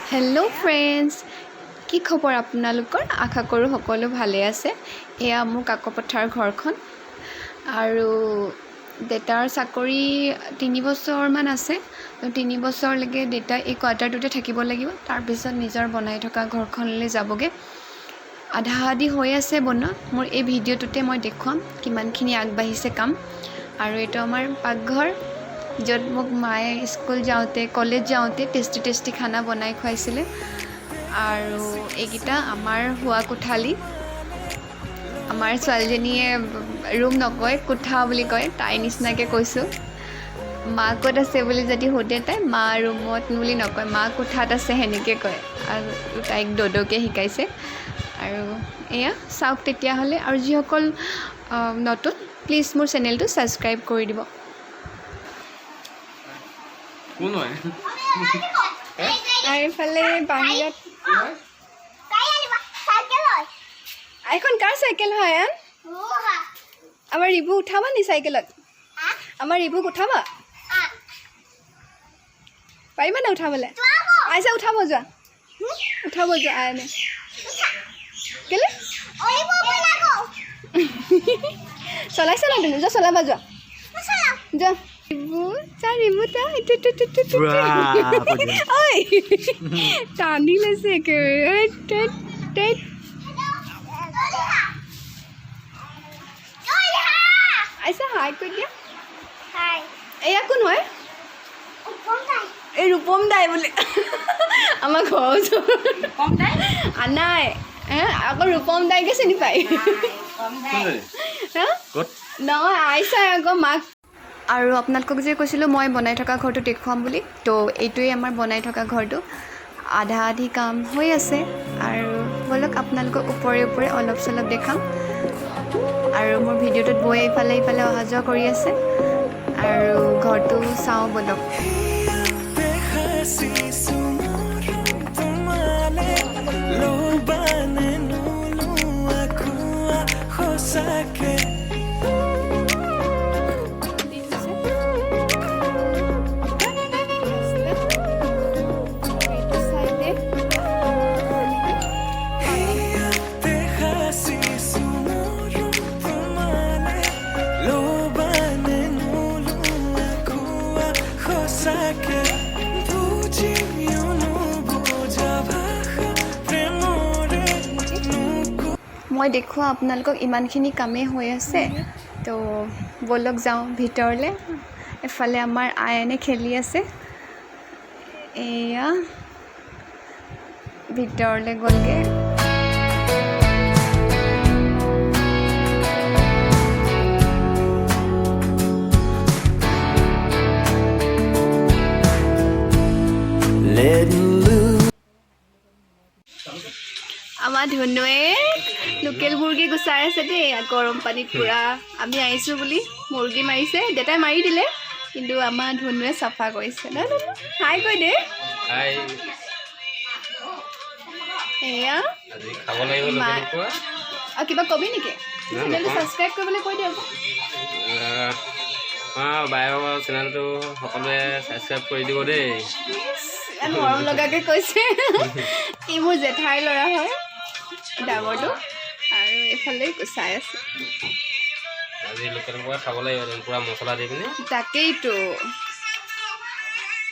Hello friends কি খবৰ আপোনালোকৰ আশা কৰো সকলো ভালে আছে এয়া মোৰ কাকপথাৰ ঘৰখন আৰু ডেটাৰ চাকৰি 3 বছৰ মান আছে তো 3 বছৰ লৈকে ডেটা এই কোৱাৰ্টাৰটোতে থাকিব লাগিব তাৰ পিছত নিজৰ বনাই থকা ঘৰখনলৈ যাবগে আধা আধি হৈ আছে বনোৱা মোৰ এই ভিডিঅ'টোতে মই দেখুৱাম কিমানখিনি আগবাঢ়িছে কাম আৰু এটা আমাৰ পাকঘৰ য'ত মোক মায়ে স্কুল যাওঁতে কলেজ যাওঁতে টেষ্টি খানা বনাই খুৱাইছিলে আৰু এইগিটা আমাৰ হুৱা কোঠালি আমাৰ ছোৱালীজনীয়ে ৰুম নকয় কোঠা বুলি কয় তাই নিচিনাকৈ কৈছোঁ মা ক'ত আছে বুলি যদি সোধে তাই মা ৰুমত বুলি নকয় মা কোঠাত আছে সেনেকৈ কয় আৰু তাইক দদৌকে শিকাইছে আৰু এয়া চাওক তেতিয়াহ'লে আৰু যিসকল নতুন প্লিজ মোৰ চেনেলটো ছাবস্ক্ৰাইব কৰি দিব কোন হয় আৰু ইফালে বাহিৰত এখন কাৰ চাইকেল হয় আমাৰ ৰিবু উঠাবা নি চাইকেলত আমাৰ ৰিবুক উঠাবা পাৰিবা না উঠাবলৈ আইছা উঠাব যোৱা আনে কেলে চলাইছা না তুমি যোৱা চলাবা যোৱা ৰিবু ঐ টানি লৈছে একেবাৰে আইছা হাই কৈ দিয়া এয়া কোন হয় এই ৰূপম দাই বোলে আমাৰ ঘৰৰ ওচৰত আনাই আকৌ ৰূপম দাইকে চিনি পাই নহয় আইছা আকৌ মাক আৰু আপোনালোকক যে কৈছিলোঁ মই বনাই থকা ঘৰটো দেখুৱাম বুলি তো এইটোৱে আমাৰ বনাই থকা ঘৰটো আধা আধি কাম হৈ আছে আৰু বলক আপোনালোকক ওপৰে অলপ চলপ দেখাম আৰু মোৰ ভিডিঅ'টোত বৈ ইফালে অহা যোৱা কৰি আছে আৰু ঘৰটো চাওঁ বলক মই দেখুৱা আপোনালোকক ইমানখিনি কামেই হৈ আছে তো বলক যাওঁ ভিতৰলৈ এফালে আমাৰ আইনে খেলি আছে এয়া ভিতৰলৈ গ'লগৈ আমাৰ ধুনুৱে লোকেল মুৰ্গী গুচাই আছে দেই গৰম পানীত পূৰা আমি আহিছোঁ বুলি মুৰ্গী মাৰিছে দেউতাই মাৰি দিলে কিন্তু আমাৰ ধুনুৱে চাফা কৰিছে ন হাই কৈ দে এয়া আৰু কিবা কবি নেকি চেনেলটো ছাবস্ক্ৰাইব কৰিবলৈ কৈ দিয়ক চেনেলটো সকলোৱে ছাবস্ক্ৰাইব কৰি দিব দেই মৰম লগাকৈ কৈছে ই মোৰ জেঠাইৰ ল'ৰা হয় ডাঙৰটো আৰু এইফালে গুচাই আছে আজি লোকেল মুৰ্গী খাব লাগিব পুৰা মছলা দি পিনে তাকেইতো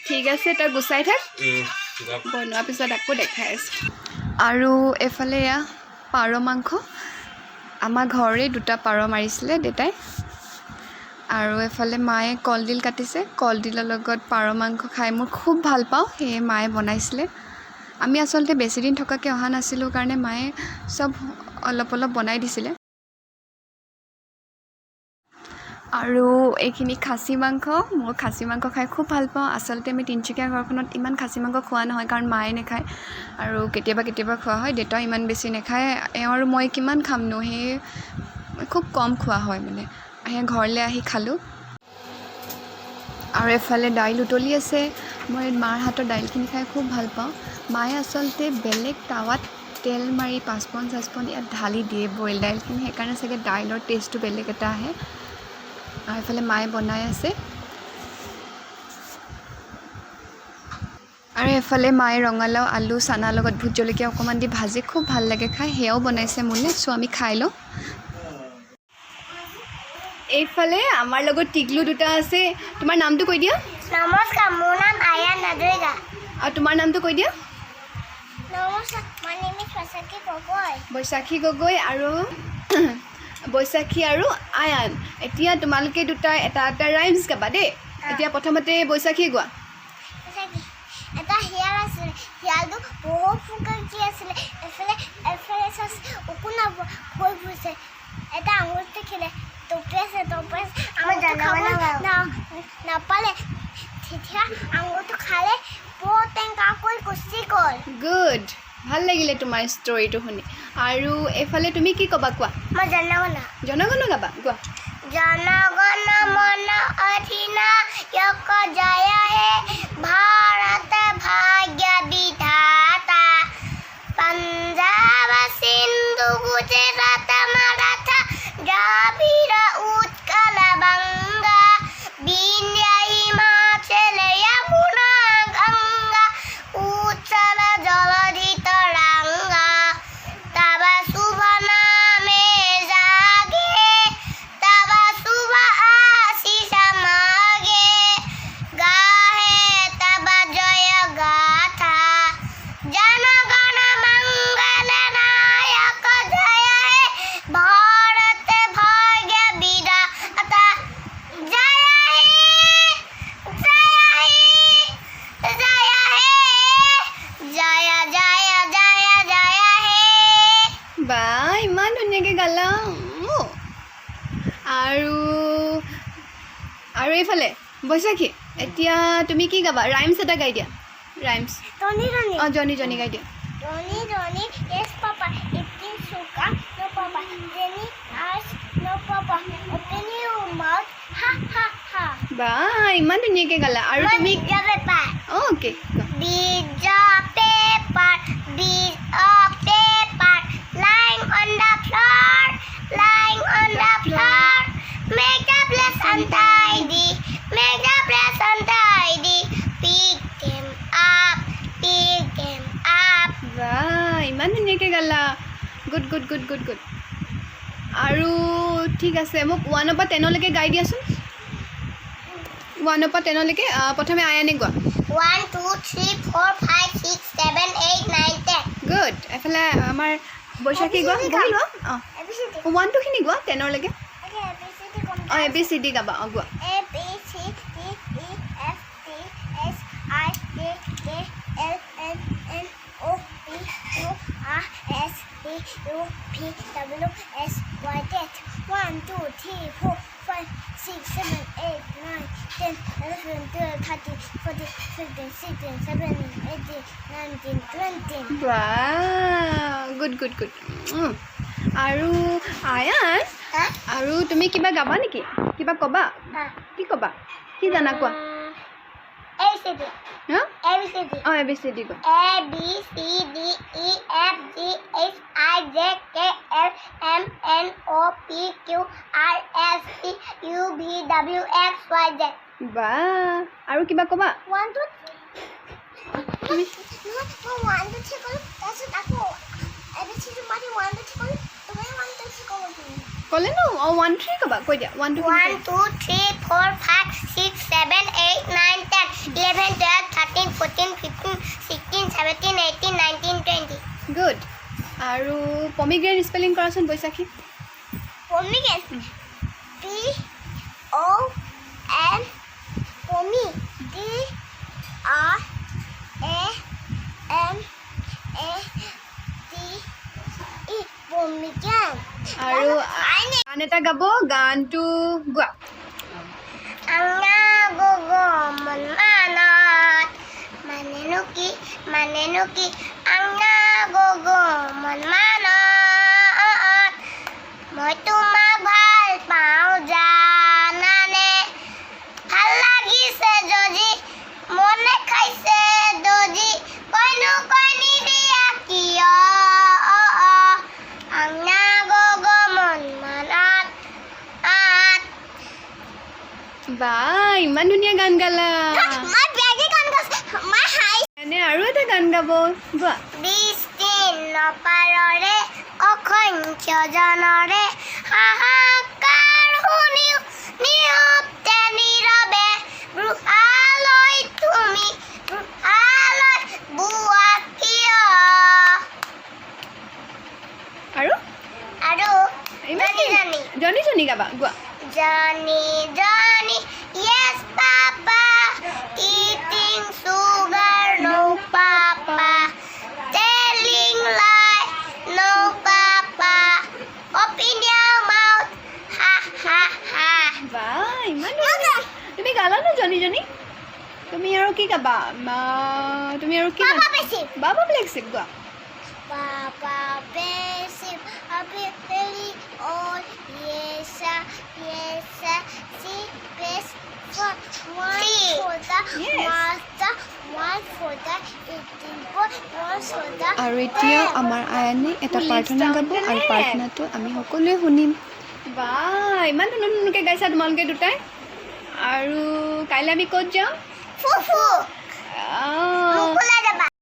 ঠিক আছে তই গুচাই থাক বনোৱাৰ পিছত আকৌ দেখাই আছোঁ আৰু এইফালে এয়া পাৰ মাংস আমাৰ ঘৰৰে 2টা পাৰ মাৰিছিলে দেউতাই আৰু এফালে মায়ে কলডিল কাটিছে কলডিলৰ লগত পাৰ মাংস খাই মই খুব ভাল পাওঁ সেয়ে মায়ে বনাইছিলে আমি আচলতে বেছি দিন থকাকৈ অহা নাছিলোঁ কাৰণে মায়ে চব অলপ বনাই দিছিলে আৰু এইখিনি খাচী মাংস মই খাচী মাংস খাই খুব ভাল পাওঁ আচলতে আমি তিনিচুকীয়া ঘৰখনত ইমান খাচী মাংস খোৱা নহয় কাৰণ মায়ে নাখায় আৰু কেতিয়াবা খোৱা হয় দেউতা ইমান বেছি নাখায় এওঁ আৰু মই কিমান খামনো সেয়ে খুব কম খোৱা হয় মানে ঘৰলৈ আহি খালোঁ আৰু এফালে দাইল উতলি আছে মই মাৰ হাতৰ দাইলখিনি খাই খুব ভাল পাওঁ মায়ে আচলতে বেলেগ টাৱাত তেল মাৰি পাঁচপন ইয়াত ঢালি দিয়ে বইল দাইলখিনি সেইকাৰণে চাগে দাইলৰ টেষ্টটো বেলেগ এটা আহে আৰু এফালে মায়ে বনাই আছে আৰু এফালে মায়ে ৰঙালাও আলু চানা লগত ভোট জলকীয়া অকণমান দি ভাজি খুব ভাল লাগে খাই, সেয়াও বনাইছে মোলে। চ' আমি খাই লওঁ। এইফালে আমাৰ লগত টিকলু দুটা আছে। তোমাৰ নামটো কৈ দিয়া। নমস্কাৰ, মোৰ নাম আয়ান নাদৰিকা। আৰু তোমাৰ নামটো কৈ দিয়া। নমস্কাৰ, my name is Baisakhi Gogoi. Baisakhi Gogoi আৰু বৈশাখী আৰু আয়ান। এতিয়া তোমালোকে দুটাই এটা এটা ৰাইমছ গাবা দেই। এতিয়া প্ৰথমতে বৈশাখী গোৱা। এটা শিয়াল আছিলে, শিয়ালটো বহুত ফুকাকি আছিলে। এফালে একো হৈ ফুৰিছে। এটা আঙুৰ দেখিলে, টপিয়াছে নাপালে। তেতিয়া আঙুৰটো খালে, বৰ টেঙাকৈ গুচি গ'ল। গুড, ভাল লাগিলে তোমাৰ ষ্টৰিটো শুনি। আৰু এইফালে তুমি কি ক'বা কোৱা। মই জনগণ গাবা কোৱা। জনগণ মন অধিনায়ক জয় হে ভাৰত ভাগ্য বিধাতা পঞ্জাব সিন্ধু গুজরাট মারাঠা দ্রাবিড় উৎকল বঙ্গা বিন্ধ্য হিমাচল যমুনা গঙ্গা উচ্ছল জলধি তরঙ্গা তব শুভ নামে জাগে তব শুভ আশিষ মাগে গাহে তব জয় গাথা জনগণ মঙ্গল নায়ক জয় হে ভারত ভাগ্য বিধাতা জয় হে জয় হে। বা ইমান ধুনীয়াকৈ গালা। আৰু এইফালে বৈশাখী, এতিয়া তুমি কি গাবা? ৰাইমছ এটা গাই দিয়া। ৰাইমছ অঁ জনি গাই দিয়া। Doni, yes papa, eating sugar, no papa, Jenny, eyes, no papa, open your mouth, ha ha ha. বা ইমান ধুনীয়াকৈ গালা। আৰু তুমি paper, okay beads of paper, lying on the floor, make the place untidy, pick them up. বা ইমান ধুনীয়াকৈ গালা। গুড। আৰু ঠিক আছে, মোক 1 পৰা 10লৈকে গাই দিয়াচোন। 1 পৰা 10লৈকে। প্ৰথমে আয়ানে গোৱা। 1 2 3 4 5 6 7 8 9 10. গুড। এফালে আমাৰ বৈশাখী গোৱা। বহি লোৱা। অঁ ABCD. 1খিনি গোৱা 10লৈকে। Okay, ABCD. অঁ ABCD গাবা। অঁ গোৱা। A B C D E F G H I J K L M N O P Q R S T U V W X Y Z. 1 2 3 4 5 6 7 8 9 10 11 12 13 14 15 16 17 18 19 20. বা good. আৰু আয়ান, আৰু তুমি কিবা গাবা নেকি? কিবা ক'বা? কি ক'বা? কি জানা কোৱা? ABCD. হা ABCD. অঁ ABCD Goa. A B C D E F G H I J K L M N O P Q R S T U V W X Y Z. বা আৰু কিবা ক'বা? 1 2 তুমি 1 2 3 ক'লো, তাৰপিছত আকৌ ABCD মাৰি 1 2 3 ক'লো, তুমি 1 2 3 ক'ব তুমি। ক'লে ন? অঁ 1 3 ক'বা। কৈ দিয়া 1 2 1 2 3 4 5 6 7 8 9 10 11 12 13 14 15 16 17 18 19 20. গুড। আৰু পমিগ্ৰেনেট স্পেলিং কৰাচোন Baisakhi. Pomegranate. P O M Pomi D R A M A T E Pomegranate. আৰু গান এটা গাব। গানটো গোৱা। Anga gogo manmanat manenuki anga gogo manmanat মই তোমাক ভাল পাওঁ জানানে ভাল লাগিছে যদি মনে খাইছে দজি কইনো কইনি দিয়া কিয় anga gogo manmanat বা ইমান ধুনীয়া গান গালা। মই বেগে গান গাইছো মই হাই এনে আৰু এটা গান গাব গোৱা 20 নপাৰৰে অসংখ্যজনৰে হাহাকাৰ শুনিও নিহতে নীৰৱে গৃহালৈ তুমি গৃহালৈ বোৱা কিয় আৰু জানি জনী গাবা গোৱা Johnny, yes, Papa. Eating sugar, no, Papa. Telling lie, no, Papa. Open your mouth, ha, ha, ha. বা ইমান তুমি গালা ন জনী তুমি আৰু কি গাবা তুমি আৰু কি Papa Basic. বাবা ব্লেকচিপ গোৱা Papa Basic, happy belly, oh, yes, see, best for one for the Yes. master, one for the eating boy, one for the আৰু এতিয়া আমাৰ আয়ানে এটা প্ৰাৰ্থনা গাব আৰু প্ৰাৰ্থনাটো আমি সকলোৱে শুনিম বা ইমান ধুনীয়াকৈ গাইছা তোমালোকে দুটাই আৰু কাইলৈ আমি ক'ত যাওঁ Fufu. আহ, Mukula